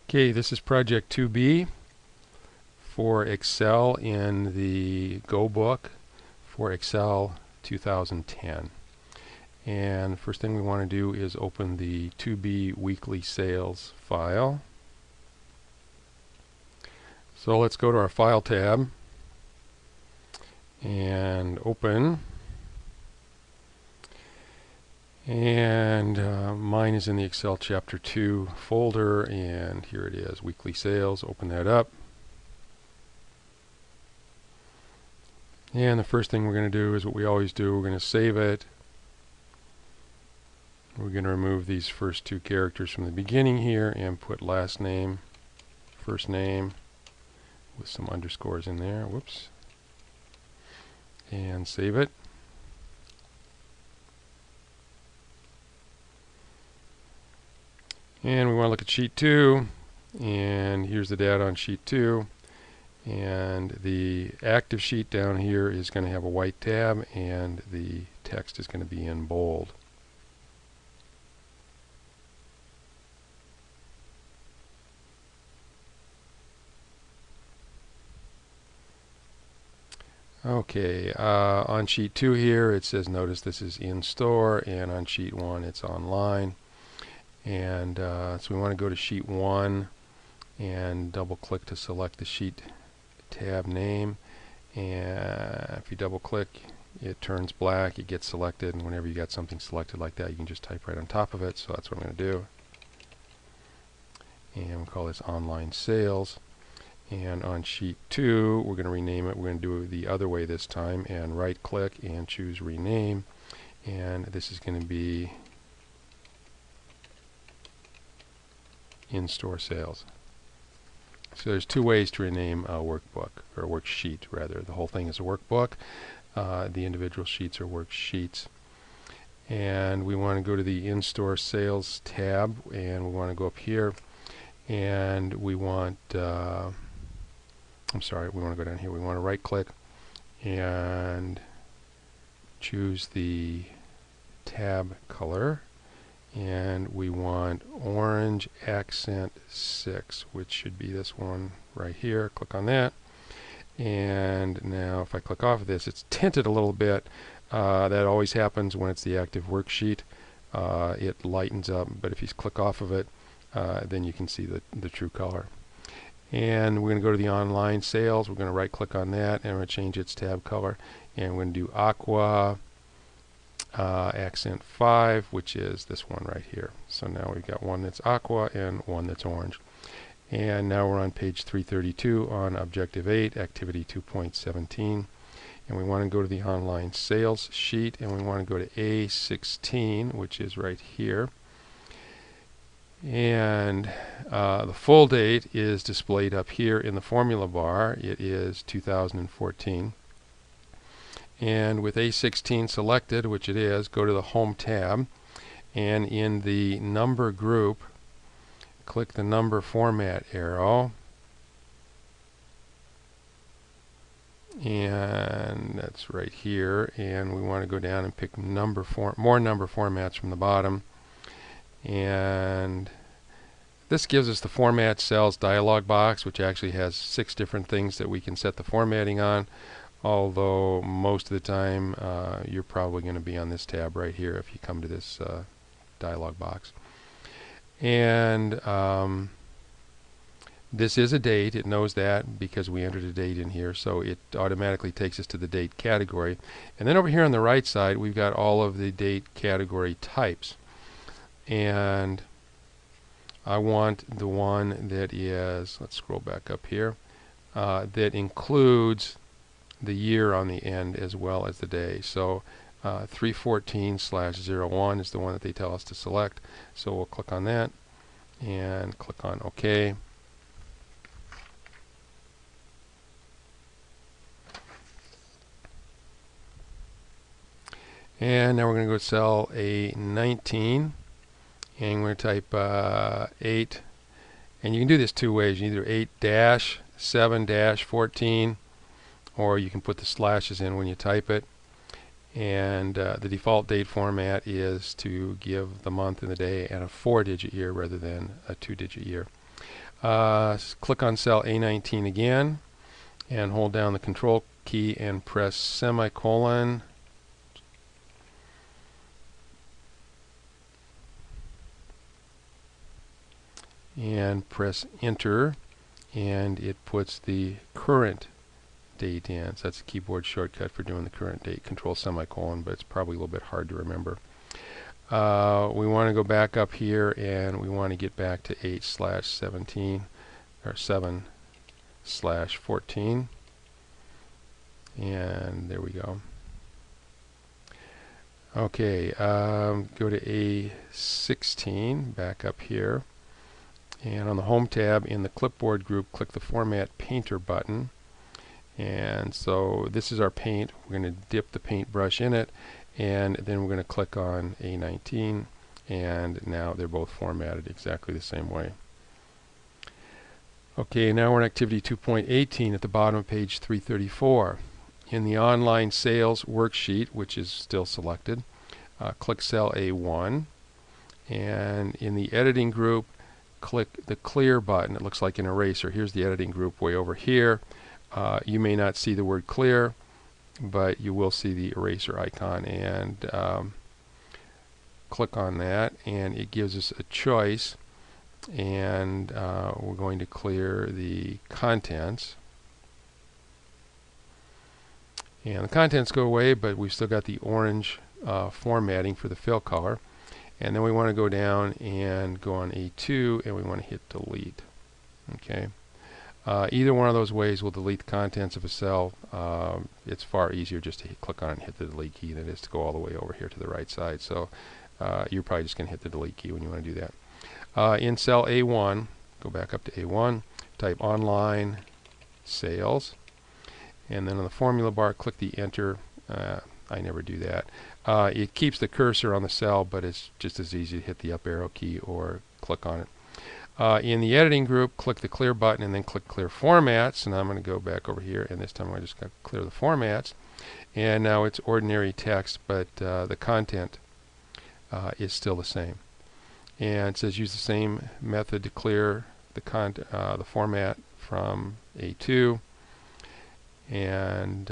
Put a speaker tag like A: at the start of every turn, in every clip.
A: Okay, this is project 2B for Excel in the Go book for Excel 2010. And first thing we want to do is open the 2B weekly sales file. So let's go to our File tab and open. And mine is in the Excel Chapter 2 folder, and here it is, weekly sales. Open that up. And the first thing we're going to do is what we always do. We're going to save it. We're going to remove these first two characters from the beginning here and put last name, first name with some underscores in there. Whoops. And save it. And we want to look at sheet 2, and here's the data on sheet 2, and the active sheet down here is going to have a white tab, and the text is going to be in bold. Okay, on sheet 2 here it says, notice this is in store, and on sheet 1 it's online. And so we want to go to sheet 1 and double click to select the sheet tab name, and if you double click it turns black, it gets selected, and whenever you got something selected like that you can just type right on top of it. So that's what I'm going to do, and we'll call this online sales. And on sheet 2 we're going to rename it. We're going to do it the other way this time and right click and choose rename, and this is going to be in-store sales. So there's two ways to rename a workbook, or a worksheet rather. The whole thing is a workbook. The individual sheets are worksheets. And we want to go to the in-store sales tab, and we want to go up here, and we want we want to go down here. We want to right click and choose the tab color, and we want orange accent 6, which should be this one right here. Click on that, and now if I click off of this, it's tinted a little bit. That always happens when it's the active worksheet. It lightens up, but if you click off of it, then you can see the true color. And we're going to go to the online sales. We're going to right click on that, and we're going to change its tab color, and we're going to do aqua accent 5, which is this one right here. So now we've got one that's aqua and one that's orange. And now we're on page 332 on Objective 8, Activity 2.17. And we want to go to the online sales sheet, and we want to go to A16, which is right here. And the full date is displayed up here in the formula bar. It is 2014. And with A16 selected, which it is, go to the Home tab, and in the number group, click the number format arrow, and that's right here, and we want to go down and pick more number formats from the bottom, and this gives us the Format Cells dialog box, which actually has 6 different things that we can set the formatting on. Although most of the time you're probably going to be on this tab right here if you come to this dialog box. And this is a date. It knows that because we entered a date in here, so it automatically takes us to the date category. And then over here on the right side we've got all of the date category types. And I want the one that is, let's scroll back up here, that includes the year on the end as well as the day. So 314/01 is the one that they tell us to select. So we'll click on that and click on OK. And now we're going to go to cell A19, and we're going to type 8. And you can do this two ways. You either 8-7-14, or you can put the slashes in when you type it. And the default date format is to give the month and the day and a 4-digit year rather than a 2-digit year. Click on cell A19 again and hold down the control key and press semicolon. And press enter, and it puts the current date in. So that's a keyboard shortcut for doing the current date, control semicolon, but it's probably a little bit hard to remember. We want to go back up here and we want to get back to 8/17 or 7/14, and there we go. Okay, go to A16, back up here, and on the Home tab in the Clipboard group, click the Format Painter button. And so this is our paint. We're going to dip the paintbrush in it, and then we're going to click on A19, and now they're both formatted exactly the same way. Okay, now we're in Activity 2.18 at the bottom of page 334. In the Online Sales worksheet, which is still selected, click cell A1, and in the Editing group, click the Clear button. It looks like an eraser. Here's the Editing group way over here. You may not see the word clear, but you will see the eraser icon, and click on that, and it gives us a choice, and we're going to clear the contents. And the contents go away, but we've still got the orange formatting for the fill color. And then we want to go down and go on A2, and we want to hit delete. Okay. Either one of those ways will delete the contents of a cell. It's far easier just to click on it and hit the delete key than it is to go all the way over here to the right side. So you're probably just going to hit the delete key when you want to do that. In cell A1, go back up to A1, type Online Sales, and then on the formula bar, click the Enter. I never do that. It keeps the cursor on the cell, but it's just as easy to hit the up arrow key or click on it. In the Editing group, click the Clear button and then click Clear Formats. And I'm going to go back over here, and this time I just got to clear the formats. And now it's ordinary text, but the content is still the same. And it says use the same method to clear the format from A2. And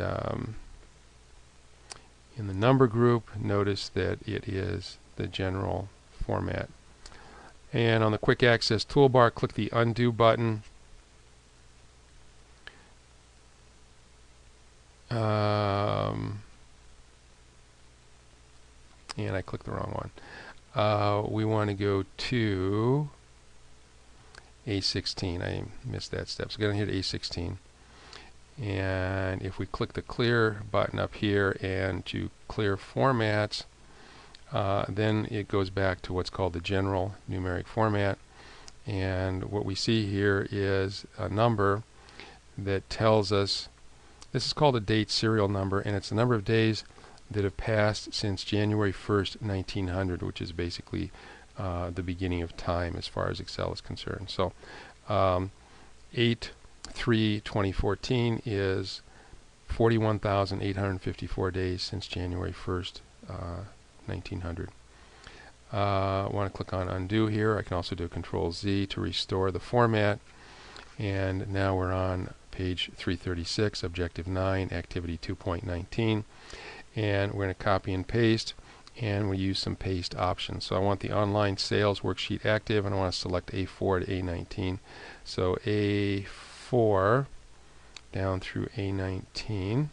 A: in the number group, notice that it is the general format. And on the Quick Access toolbar, click the Undo button. And I clicked the wrong one. We want to go to A16. I missed that step. So I'm going to hit A16. And if we click the Clear button up here and to clear formats, then it goes back to what's called the general numeric format. And what we see here is a number that tells us, this is called a date serial number, and it's the number of days that have passed since January 1st, 1900, which is basically the beginning of time as far as Excel is concerned. So 8/3/2014 is 41,854 days since January 1st, 1900. I want to click on Undo here. I can also do Control-Z to restore the format. And now we're on page 336, Objective 9, Activity 2.19. And we're going to copy and paste, and we use some paste options. So I want the Online Sales worksheet active, and I want to select A4 to A19. So A4 down through A19.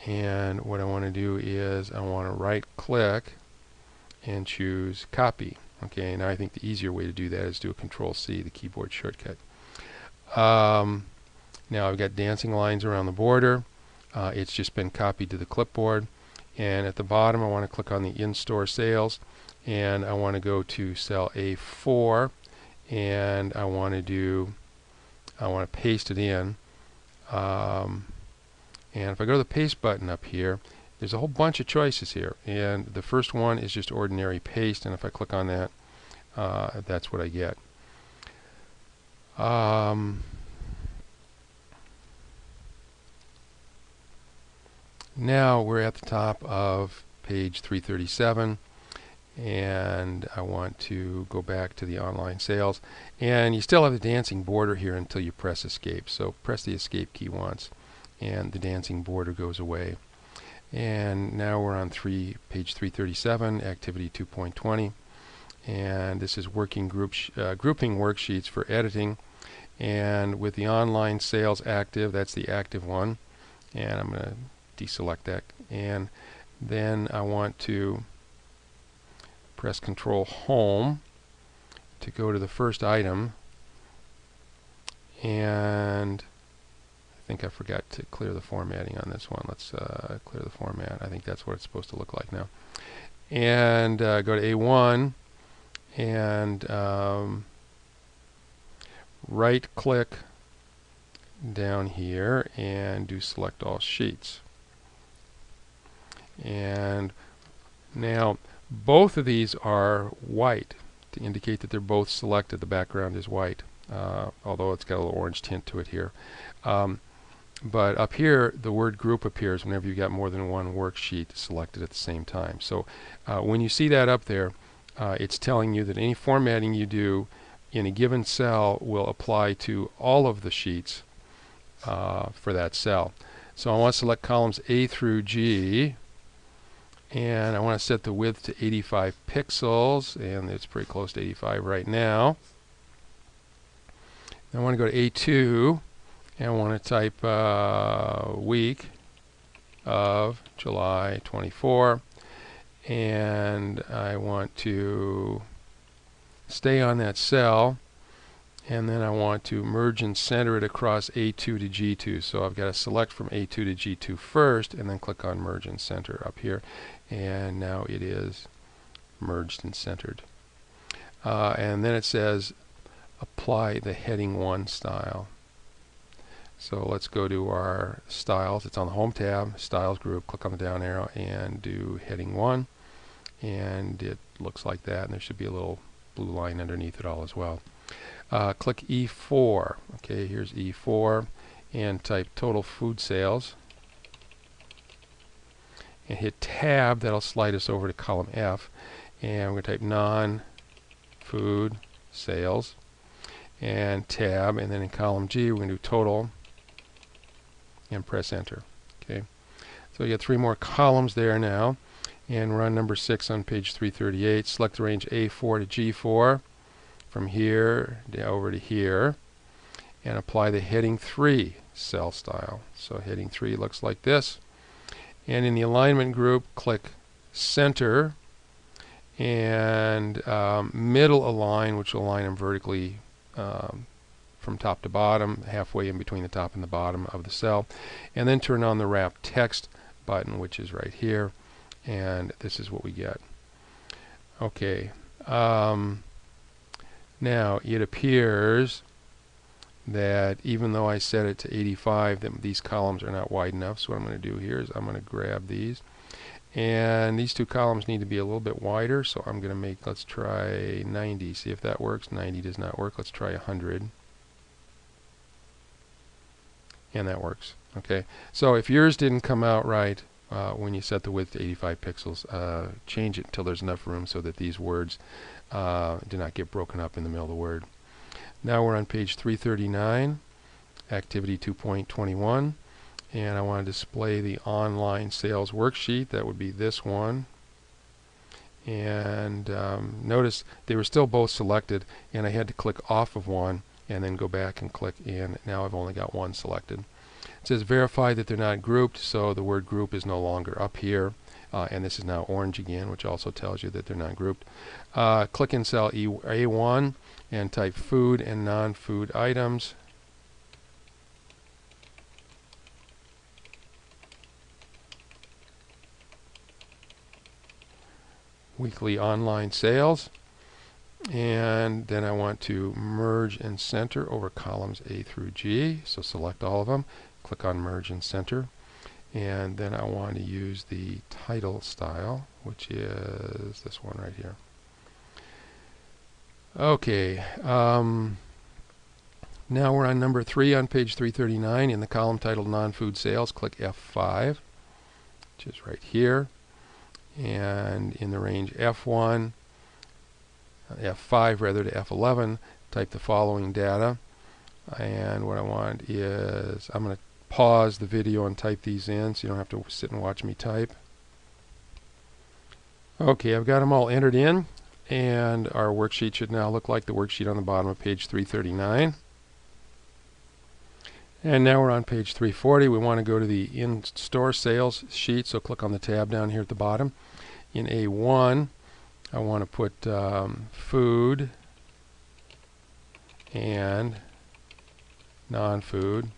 A: And what I want to do is I want to right click and choose Copy. Okay, now I think the easier way to do that is do a Control-C, the keyboard shortcut. Now I've got dancing lines around the border. It's just been copied to the clipboard. And at the bottom I want to click on the In-Store Sales, and I want to go to cell A4, and I want to paste it in. And if I go to the Paste button up here, there's a whole bunch of choices here, and the first one is just ordinary paste, and if I click on that, that's what I get. Now we're at the top of page 337, and I want to go back to the online sales, and you still have the dancing border here until you press escape. So press the escape key once and the dancing border goes away. And now we're on page 337, activity 2.20, and this is working grouping worksheets for editing. And with the online sales active, that's the active one, and I'm going to deselect that, and then I want to press Control Home to go to the first item, and I think I forgot to clear the formatting on this one. Let's clear the format. I think that's what it's supposed to look like now. And go to A1 and right click down here and do select all sheets. And now both of these are white to indicate that they're both selected. The background is white, although it's got a little orange tint to it here. But up here the word group appears whenever you've got more than one worksheet selected at the same time. So when you see that up there, it's telling you that any formatting you do in a given cell will apply to all of the sheets for that cell. So I want to select columns A through G, and I want to set the width to 85 pixels, and it's pretty close to 85 right now. I want to go to A2, and I want to type week of July 24, and I want to stay on that cell, and then I want to merge and center it across A2 to G2. So I've got to select from A2 to G2 first, and then click on merge and center up here, and now it is merged and centered. And then it says apply the heading 1 style. So let's go to our styles. It's on the home tab, styles group, click on the down arrow and do heading 1, and it looks like that, and there should be a little blue line underneath it all as well. Click E4. Okay, here's E4, and type total food sales, and hit tab. That'll slide us over to column F, and we're going to type non-food sales, and tab, and then in column G we're going to do total and press enter. Okay, so you get 3 more columns there now, and we're on number 6 on page 338. Select the range A4 to G4 from here over to here, and apply the heading 3 cell style. So heading 3 looks like this, and in the alignment group click center and middle align, which will align them vertically from top to bottom, halfway in between the top and the bottom of the cell, and then turn on the wrap text button, which is right here, and this is what we get. Okay, now it appears that even though I set it to 85, that these columns are not wide enough. So what I'm going to do here is I'm going to grab these, and these 2 columns need to be a little bit wider, so I'm going to make, let's try 90, see if that works. 90 does not work. Let's try 100, and that works. Okay, so if yours didn't come out right when you set the width to 85 pixels, change it until there's enough room so that these words do not get broken up in the middle of the word. Now we're on page 339, activity 2.21, and I want to display the online sales worksheet. That would be this one, and notice they were still both selected, and I had to click off of one and then go back and click in. Now I've only got one selected. It says verify that they're not grouped, so the word group is no longer up here, and this is now orange again, which also tells you that they're not grouped. Click in cell A1 and type food and non-food items. Weekly online sales, and then I want to merge and center over columns A through G, so select all of them, click on merge and center, and then I want to use the title style, which is this one right here. Okay, now we're on number 3 on page 339 in the column titled non-food sales. Click F5, which is right here, and in the range F1, F5 rather to F11, type the following data. And what I want is, I'm going to pause the video and type these in so you don't have to sit and watch me type. Okay, I've got them all entered in, and our worksheet should now look like the worksheet on the bottom of page 339. And now we're on page 340. We want to go to the in-store sales sheet, so click on the tab down here at the bottom. In A1, I want to put food and non-food.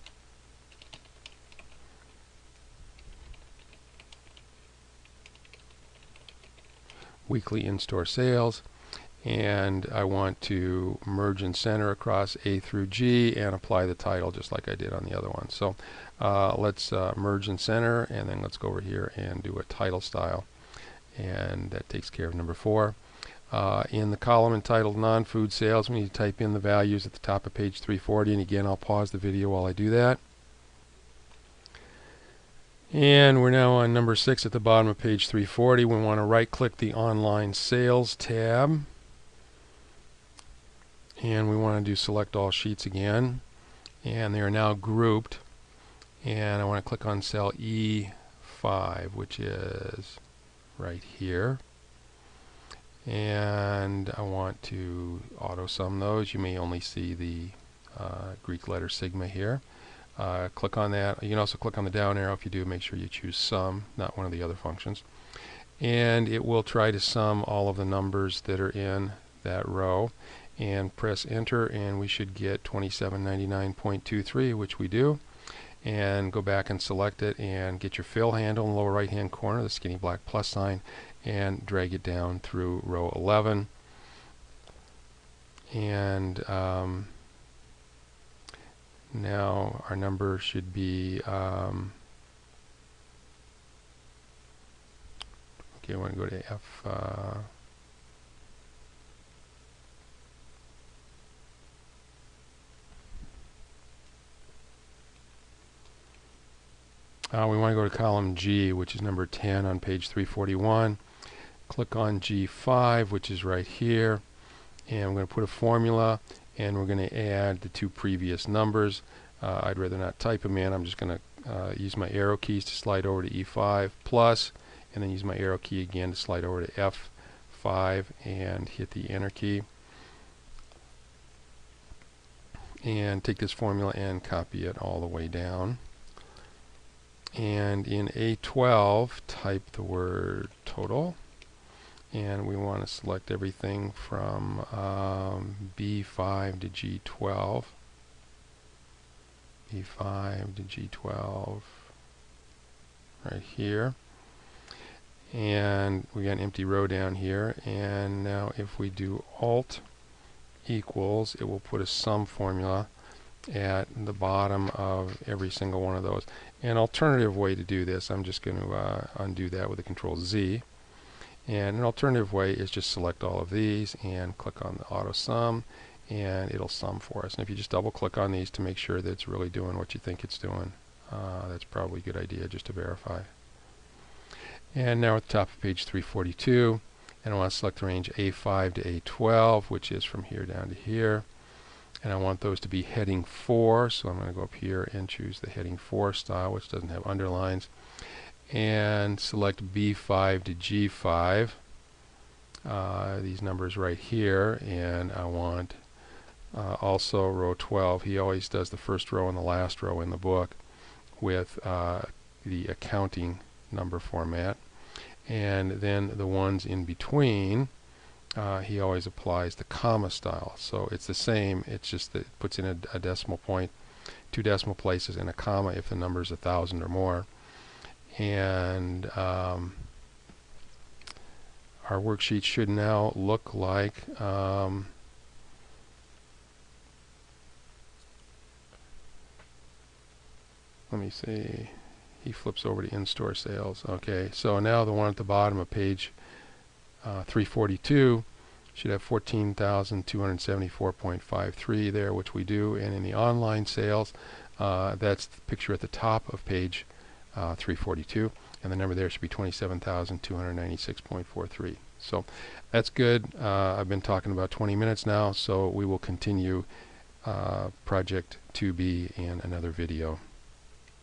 A: Weekly in-store sales, and I want to merge and center across A through G and apply the title just like I did on the other one. So let's merge and center, and then let's go over here and do a title style, and that takes care of number 4. In the column entitled non-food sales, we need to type in the values at the top of page 340, and again I'll pause the video while I do that. And we're now on number 6 at the bottom of page 340. We want to right click the online sales tab, and we want to do select all sheets again, and they are now grouped, and I want to click on cell E5, which is right here, and I want to auto sum those. You may only see the Greek letter sigma here. Click on that. You can also click on the down arrow. If you do, make sure you choose sum, not one of the other functions. And it will try to sum all of the numbers that are in that row. And press enter, and we should get 2799.23, which we do. And go back and select it, and get your fill handle in the lower right hand corner, the skinny black plus sign, and drag it down through row 11. And now our number should be, okay, I want to go to F, we want to go to column G, which is number 10 on page 341. Click on G5, which is right here, and I'm going to put a formula, and we're going to add the 2 previous numbers. I'd rather not type them in. I'm just going to use my arrow keys to slide over to E5 plus, and then use my arrow key again to slide over to F5 and hit the enter key. And take this formula and copy it all the way down. And in A12, type the word total. And we want to select everything from B5 to G12. B5 to G12 right here. And we got an empty row down here. And now if we do Alt equals, it will put a sum formula at the bottom of every single one of those. An alternative way to do this, I'm just going to undo that with a Control Z. And an alternative way is just select all of these and click on the auto sum, and it'll sum for us. And if you just double click on these to make sure that it's really doing what you think it's doing, that's probably a good idea just to verify. And now at the top of page 342, and I want to select the range A5 to A12, which is from here down to here. And I want those to be heading 4, so I'm going to go up here and choose the heading 4 style, which doesn't have underlines, and select B5 to G5, these numbers right here, and I want also row 12. He always does the first row and the last row in the book with the accounting number format, and then the ones in between he always applies the comma style. So it's the same, it's just that it puts in a decimal point, 2 decimal places, and a comma if the number is 1,000 or more. And our worksheet should now look like let me see, he flips over to in-store sales. Okay, so now the one at the bottom of page 342 should have 14,274.53 there, which we do. And in the online sales, that's the picture at the top of page 342. and the number there should be 27,296.43. So that's good. I've been talking about 20 minutes now, so we will continue project 2B in another video.